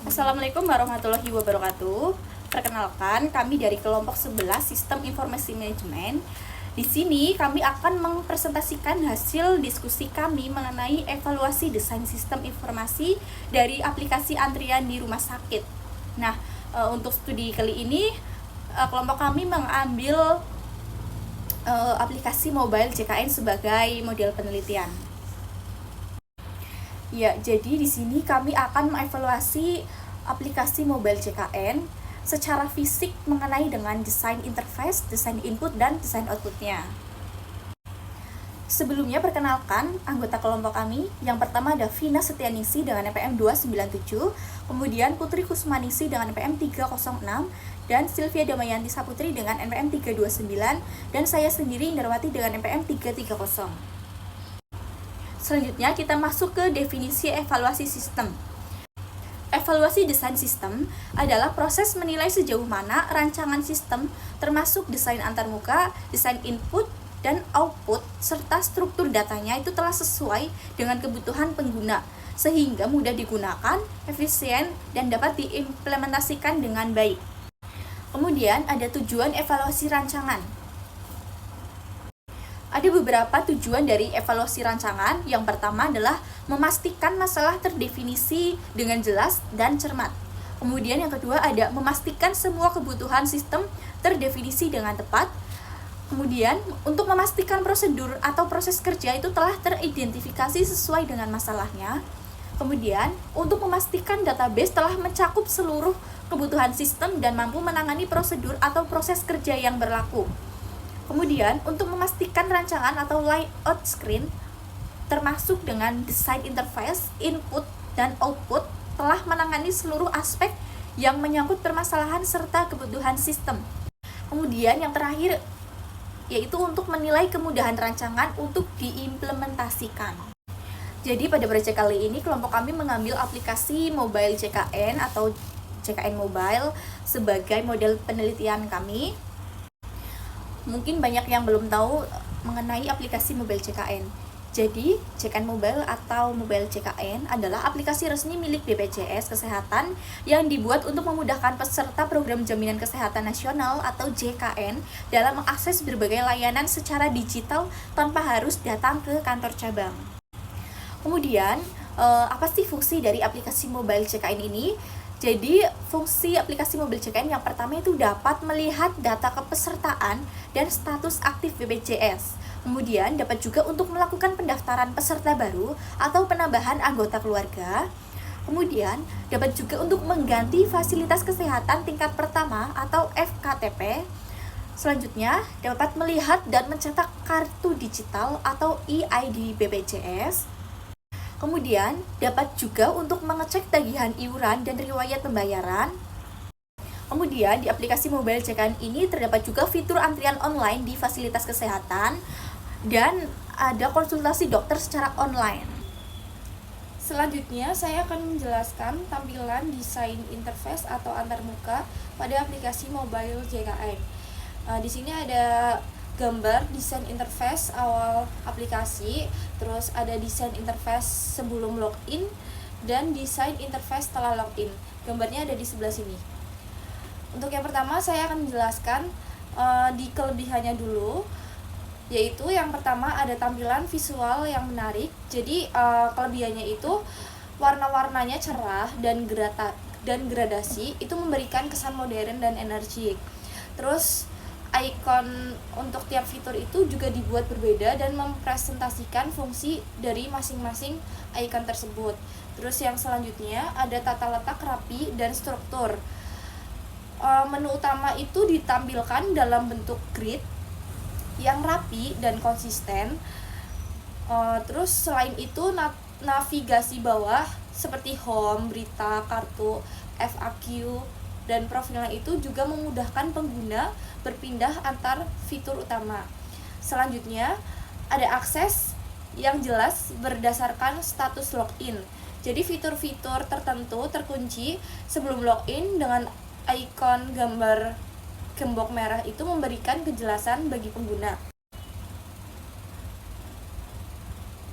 Assalamualaikum warahmatullahi wabarakatuh. Perkenalkan, kami dari kelompok 11 Sistem Informasi Manajemen. Di sini kami akan mempresentasikan hasil diskusi kami mengenai evaluasi desain sistem informasi dari aplikasi antrian di rumah sakit. Nah, untuk studi kali ini kelompok kami mengambil aplikasi mobile JKN sebagai model penelitian. Ya, jadi di sini kami akan mengevaluasi aplikasi mobile JKN secara fisik mengenai dengan desain interface, desain input, dan desain outputnya. Sebelumnya perkenalkan anggota kelompok kami. Yang pertama ada Vina Setianingsih dengan NPM 297, kemudian Putri Kusmaningsih dengan NPM 306, dan Sylvia Damayanti Saputri dengan NPM 329, dan saya sendiri Indarwati dengan NPM 330. Selanjutnya kita masuk ke definisi evaluasi sistem. Evaluasi desain sistem adalah proses menilai sejauh mana rancangan sistem termasuk desain antarmuka, desain input, dan output, serta struktur datanya itu telah sesuai dengan kebutuhan pengguna, sehingga mudah digunakan, efisien, dan dapat diimplementasikan dengan baik. Kemudian ada tujuan evaluasi rancangan. Ada beberapa tujuan dari evaluasi rancangan. Yang pertama adalah memastikan masalah terdefinisi dengan jelas dan cermat. Kemudian yang kedua ada memastikan semua kebutuhan sistem terdefinisi dengan tepat. Kemudian untuk memastikan prosedur atau proses kerja itu telah teridentifikasi sesuai dengan masalahnya. Kemudian untuk memastikan database telah mencakup seluruh kebutuhan sistem dan mampu menangani prosedur atau proses kerja yang berlaku. Kemudian, untuk memastikan rancangan atau layout screen termasuk dengan desain interface, input, dan output telah menangani seluruh aspek yang menyangkut permasalahan serta kebutuhan sistem. Kemudian yang terakhir yaitu untuk menilai kemudahan rancangan untuk diimplementasikan. Jadi pada proyek kali ini kelompok kami mengambil aplikasi mobile JKN atau JKN Mobile sebagai model penelitian kami. Mungkin banyak yang belum tahu mengenai aplikasi mobile JKN. Jadi, JKN Mobile atau Mobile JKN adalah aplikasi resmi milik BPJS Kesehatan yang dibuat untuk memudahkan peserta Program Jaminan Kesehatan Nasional atau JKN dalam mengakses berbagai layanan secara digital tanpa harus datang ke kantor cabang. Kemudian, apa sih fungsi dari aplikasi mobile JKN ini? Jadi, fungsi aplikasi mobile JKN yang pertama itu dapat melihat data kepesertaan dan status aktif BPJS. Kemudian, dapat juga untuk melakukan pendaftaran peserta baru atau penambahan anggota keluarga. Kemudian, dapat juga untuk mengganti fasilitas kesehatan tingkat pertama atau FKTP. Selanjutnya, dapat melihat dan mencetak kartu digital atau eID BPJS. Kemudian, dapat juga untuk mengecek tagihan iuran dan riwayat pembayaran. Kemudian, di aplikasi mobile JKN ini terdapat juga fitur antrian online di fasilitas kesehatan dan ada konsultasi dokter secara online. Selanjutnya, saya akan menjelaskan tampilan desain interface atau antarmuka pada aplikasi mobile JKN. Di sini ada gambar desain interface awal aplikasi, terus ada desain interface sebelum login, dan desain interface setelah login. Gambarnya ada di sebelah sini. Untuk yang pertama saya akan menjelaskan di kelebihannya dulu, yaitu yang pertama ada tampilan visual yang menarik. Jadi kelebihannya itu warna-warnanya cerah dan gradasi itu memberikan kesan modern dan energik. Terus icon untuk tiap fitur itu juga dibuat berbeda dan mempresentasikan fungsi dari masing-masing icon tersebut. Terus yang selanjutnya ada tata letak rapi dan struktur. Menu utama itu ditampilkan dalam bentuk grid yang rapi dan konsisten. Terus selain itu navigasi bawah seperti home, berita, kartu, FAQ, dan profilnya itu juga memudahkan pengguna berpindah antar fitur utama. Selanjutnya, ada akses yang jelas berdasarkan status login. Jadi fitur-fitur tertentu terkunci sebelum login dengan ikon gambar gembok merah itu memberikan kejelasan bagi pengguna.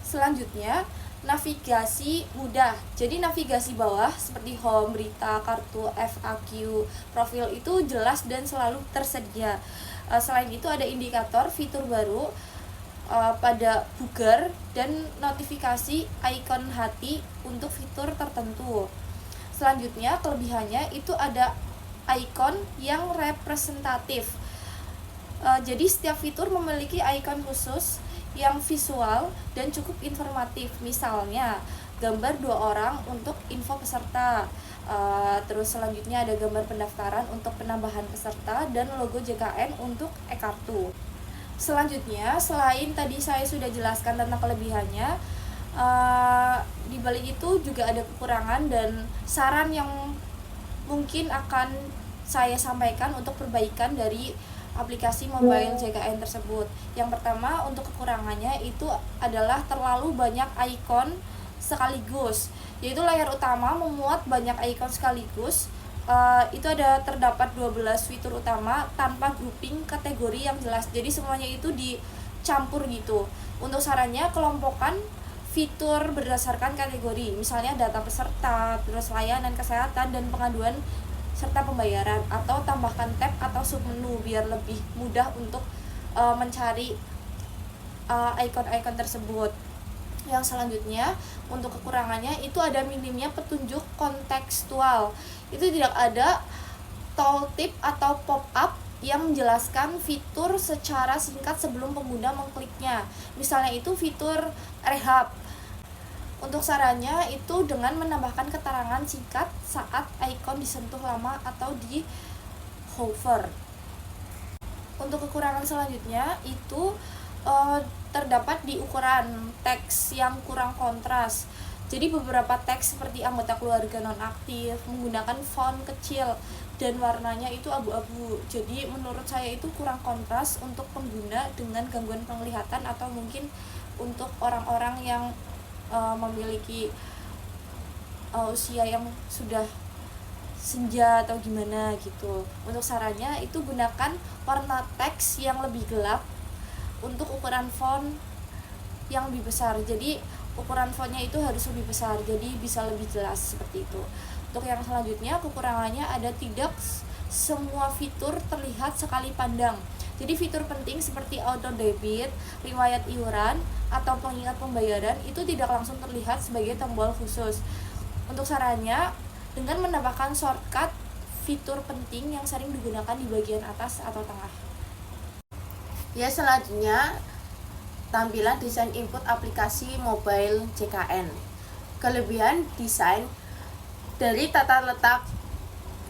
Selanjutnya, navigasi mudah. Jadi navigasi bawah seperti home, berita, kartu, FAQ, profil itu jelas dan selalu tersedia. Selain itu ada indikator fitur baru pada booger dan notifikasi ikon hati untuk fitur tertentu. Selanjutnya kelebihannya itu ada ikon yang representatif. Jadi setiap fitur memiliki ikon khusus yang visual dan cukup informatif. Misalnya gambar 2 orang untuk info peserta. Terus selanjutnya ada gambar pendaftaran untuk penambahan peserta dan logo JKN untuk e-kartu. Selanjutnya, selain tadi saya sudah jelaskan tentang kelebihannya, di balik itu juga ada kekurangan dan saran yang mungkin akan saya sampaikan untuk perbaikan dari aplikasi mobile JKN tersebut. Yang pertama, untuk kekurangannya itu adalah terlalu banyak ikon sekaligus, yaitu layar utama memuat banyak ikon sekaligus. Itu terdapat 12 fitur utama tanpa grouping kategori yang jelas, jadi semuanya itu dicampur gitu. Untuk sarannya, kelompokkan fitur berdasarkan kategori, misalnya data peserta, terus layanan kesehatan dan pengaduan serta pembayaran, atau tambahkan tab atau submenu biar lebih mudah untuk mencari ikon-ikon tersebut. Yang selanjutnya, untuk kekurangannya itu ada minimnya petunjuk kontekstual. Itu tidak ada tooltip atau pop-up yang menjelaskan fitur secara singkat sebelum pengguna mengkliknya. Misalnya itu fitur rehab. Untuk sarannya itu dengan menambahkan keterangan singkat saat ikon disentuh lama atau di hover. Untuk kekurangan selanjutnya itu terdapat di ukuran teks yang kurang kontras. Jadi beberapa teks seperti anggota keluarga nonaktif menggunakan font kecil dan warnanya itu abu-abu. Jadi menurut saya itu kurang kontras untuk pengguna dengan gangguan penglihatan atau mungkin untuk orang-orang yang memiliki usia yang sudah senja atau gimana gitu. Untuk sarannya itu gunakan warna teks yang lebih gelap untuk ukuran font yang lebih besar. Jadi ukuran fontnya itu harus lebih besar, jadi bisa lebih jelas seperti itu. Untuk yang selanjutnya, kekurangannya ada tidak semua fitur terlihat sekali pandang. Jadi fitur penting seperti auto debit, riwayat iuran, atau pengingat pembayaran itu tidak langsung terlihat sebagai tombol khusus. Untuk sarannya, dengan menambahkan shortcut fitur penting yang sering digunakan di bagian atas atau tengah. Ya, selanjutnya tampilan desain input aplikasi mobile JKN. Kelebihan desain dari tata letak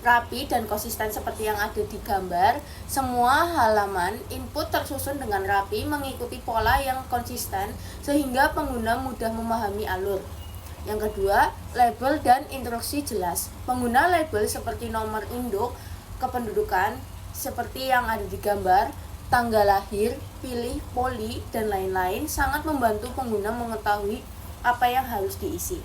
rapi dan konsisten seperti yang ada di gambar. Semua halaman input tersusun dengan rapi mengikuti pola yang konsisten sehingga pengguna mudah memahami alur. Yang kedua, label dan instruksi jelas. Pengguna label seperti nomor induk, kependudukan seperti yang ada di gambar, tanggal lahir, pilih, poli, dan lain-lain sangat membantu pengguna mengetahui apa yang harus diisi.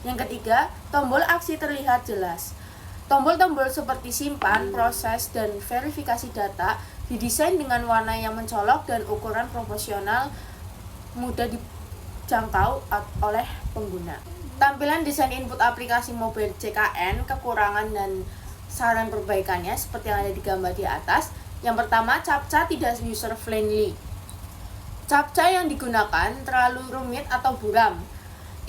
Yang ketiga, tombol aksi terlihat jelas. Tombol-tombol seperti simpan, proses, dan verifikasi data didesain dengan warna yang mencolok dan ukuran proporsional mudah dijangkau oleh pengguna. Tampilan desain input aplikasi mobile JKN, kekurangan dan saran perbaikannya seperti yang ada di gambar di atas. Yang pertama, captcha tidak user friendly. Captcha yang digunakan terlalu rumit atau buram.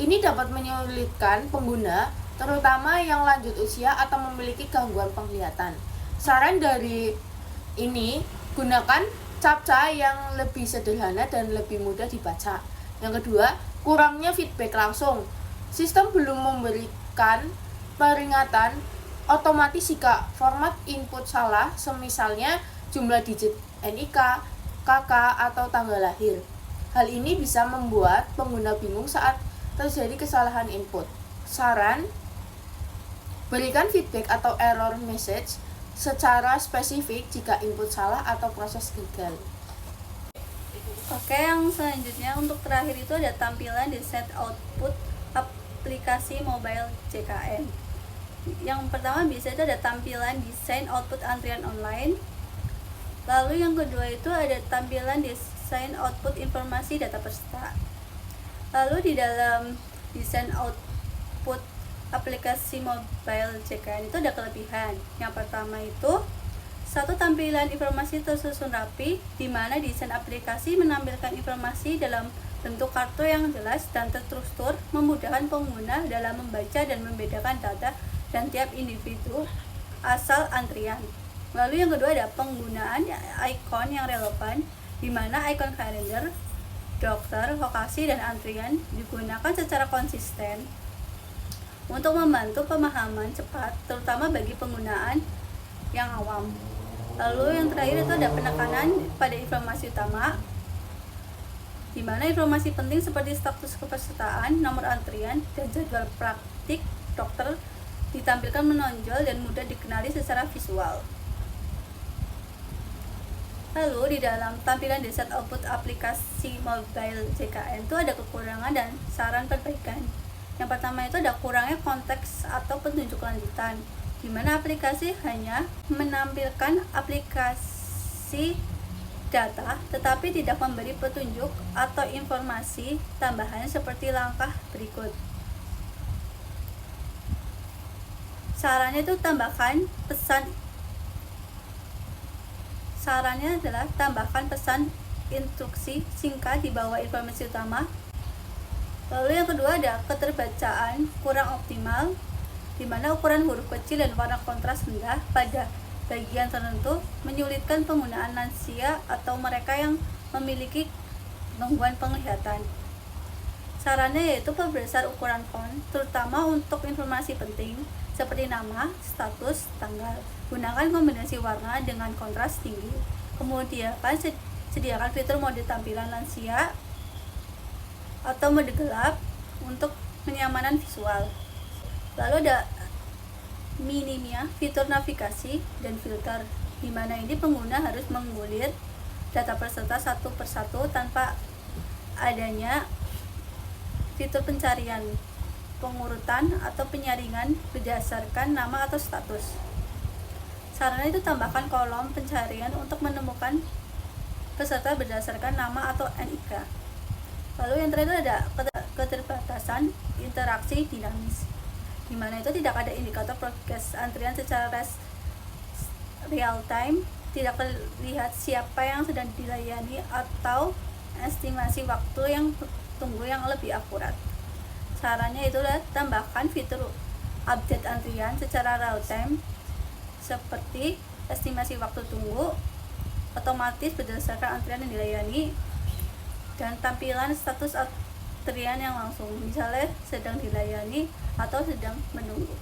Ini dapat menyulitkan pengguna, terutama yang lanjut usia atau memiliki gangguan penglihatan. Saran dari ini, gunakan captcha yang lebih sederhana dan lebih mudah dibaca. Yang kedua, kurangnya feedback langsung. Sistem belum memberikan peringatan otomatis jika format input salah, semisalnya jumlah digit NIK, KK, atau tanggal lahir. Hal ini bisa membuat pengguna bingung saat terjadi kesalahan input. Saran, berikan feedback atau error message secara spesifik jika input salah atau proses gagal. Oke, yang selanjutnya untuk terakhir itu ada tampilan di set output aplikasi mobile JKN. Yang pertama bisa itu ada tampilan desain output antrian online. Lalu yang kedua itu ada tampilan desain output informasi data peserta. Lalu di dalam desain output aplikasi mobile JKN itu ada kelebihan. Yang pertama itu satu, tampilan informasi tersusun rapi, di mana desain aplikasi menampilkan informasi dalam bentuk kartu yang jelas dan terstruktur, memudahkan pengguna dalam membaca dan membedakan data dan tiap individu asal antrian. Lalu yang kedua ada penggunaan ikon yang relevan, di mana ikon kalender, dokter, lokasi, dan antrian digunakan secara konsisten untuk membantu pemahaman cepat, terutama bagi penggunaan yang awam. Lalu yang terakhir itu ada penekanan pada informasi utama, di mana informasi penting seperti status kepesertaan, nomor antrian, dan jadwal praktik dokter ditampilkan menonjol dan mudah dikenali secara visual. Lalu di dalam tampilan desain output aplikasi mobile JKN itu ada kekurangan dan saran perbaikan. Yang pertama itu ada kurangnya konteks atau petunjuk lanjutan, di mana aplikasi hanya menampilkan aplikasi data tetapi tidak memberi petunjuk atau informasi tambahan seperti langkah berikut. Sarannya adalah tambahkan pesan instruksi singkat di bawah informasi utama. Lalu yang kedua ada keterbacaan kurang optimal, di mana ukuran huruf kecil dan warna kontras rendah pada bagian tertentu menyulitkan penggunaan lansia atau mereka yang memiliki gangguan penglihatan. Sarannya yaitu perbesar ukuran font, terutama untuk informasi penting seperti nama, status, tanggal. Gunakan kombinasi warna dengan kontras tinggi. Kemudian sediakan fitur mode tampilan lansia atau mode gelap untuk kenyamanan visual. Lalu ada minimnya fitur navigasi dan filter, di mana ini pengguna harus menggulir data peserta satu persatu tanpa adanya fitur pencarian, pengurutan, atau penyaringan berdasarkan nama atau status. Sarannya itu tambahkan kolom pencarian untuk menemukan peserta berdasarkan nama atau NIK. Lalu yang terakhir ada keterbatasan interaksi dinamis, di mana itu tidak ada indikator progres antrian secara real time, tidak terlihat siapa yang sedang dilayani atau estimasi waktu yang tunggu yang lebih akurat. Sarannya itulah tambahkan fitur update antrian secara real time seperti estimasi waktu tunggu otomatis berdasarkan antrian yang dilayani dan tampilan status antrian yang langsung, misalnya sedang dilayani atau sedang menunggu.